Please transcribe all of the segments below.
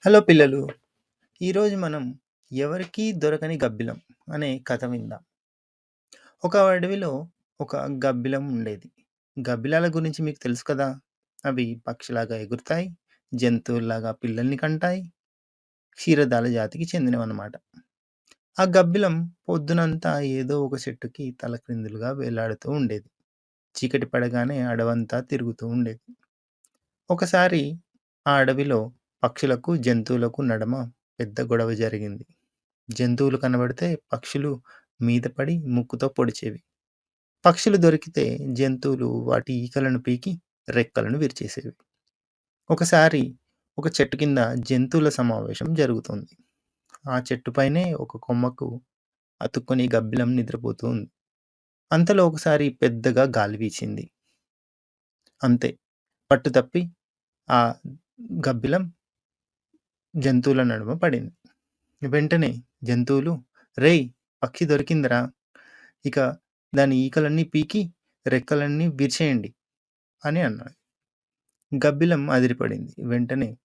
Hello పిల్లలు. ఈరోజు మనం 'ఎవరికీ దొరకని గబ్బిలం' అనే కథ విందాం. ఒక అడవిలో ఒక గబ్బిలం ఉండేది. గబ్బిలాల గురించి మీకు తెలుసు కదా! అవి పక్షిలాగా ఎగురుతాయి, జంతువుల్లాగా పిల్లల్ని కంటాయి, క్షీరదాల జాతికి చెందినవన్నమాట. ఆ గబ్బిలం పొద్దునంతా ఏదో ఒక చెట్టుకి తలక్రిందులుగా వేలాడుతూ ఉండేది. చీకటి పడగానే అడవంతా తిరుగుతూ ఉండేది. ఒకసారి ఆ అడవిలో పక్షులకు, జంతువులకు నడమ పెద్ద గొడవ జరిగింది. జంతువులు కనబడితే పక్షులు మీద పడి ముక్కుతో పొడిచేవి. పక్షులు దొరికితే జంతువులు వాటి ఈకలను పీకి రెక్కలను విరిచేసేవి. ఒకసారి ఒక చెట్టు కింద జంతువుల సమావేశం జరుగుతోంది. ఆ చెట్టుపైనే ఒక కొమ్మకు అతుక్కొని గబ్బిలం నిద్రపోతూ ఉంది. అంతలో ఒకసారి పెద్దగా గాలి వీచింది. అంతే, పట్టు తప్పి ఆ గబ్బిలం జంతువుల నడుమ పడింది. వెంటనే జంతువులు, "రేయ్! పక్షి దొరికిందిరా! ఇక దాని ఈకలన్నీ పీకి రెక్కలన్నీ విరిచేయండి" అని అన్నాయి. గబ్బిలం అదిరిపడింది. వెంటనే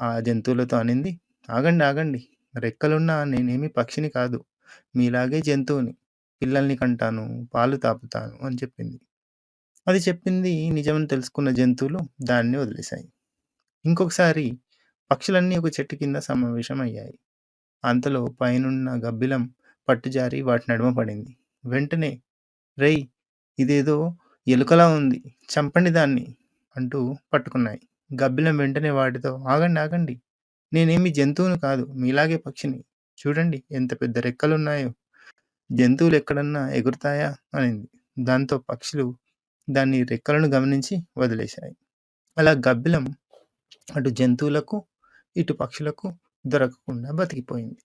ఆ జంతువులతో అనింది, "ఆగండి, ఆగండి. రెక్కలున్నా నేనేమి పక్షిని కాదు. మీలాగే జంతువుని. పిల్లల్ని కంటాను, పాలు తాపుతాను" అని చెప్పింది. అది చెప్పింది నిజమని తెలుసుకున్న జంతువులు దాన్ని వదిలేశాయి. ఇంకొకసారి పక్షులన్నీ ఒక చెట్టు కింద సమావేశమయ్యాయి. అంతలో పైనున్న గబ్బిలం పట్టుజారి వాటి నడుమ పడింది. వెంటనే, "రేయ్! ఇదేదో ఎలుకలా ఉంది. చంపండి దాన్ని" అంటూ పట్టుకున్నాయి. గబ్బిలం వెంటనే వాటితో, "ఆగండి, ఆగండి. నేనేమి జంతువుని కాదు. మీలాగే పక్షిని. చూడండి ఎంత పెద్ద రెక్కలున్నాయో. జంతువులెక్కడన్నా ఎగురుతాయా" అనింది. దాంతో పక్షులు దాని రెక్కలను గమనించి వదిలేశాయి. అలా గబ్బిలం అటు జంతువులకు, ఇటు పక్షులకు దొరకకుండా బతికిపోయింది.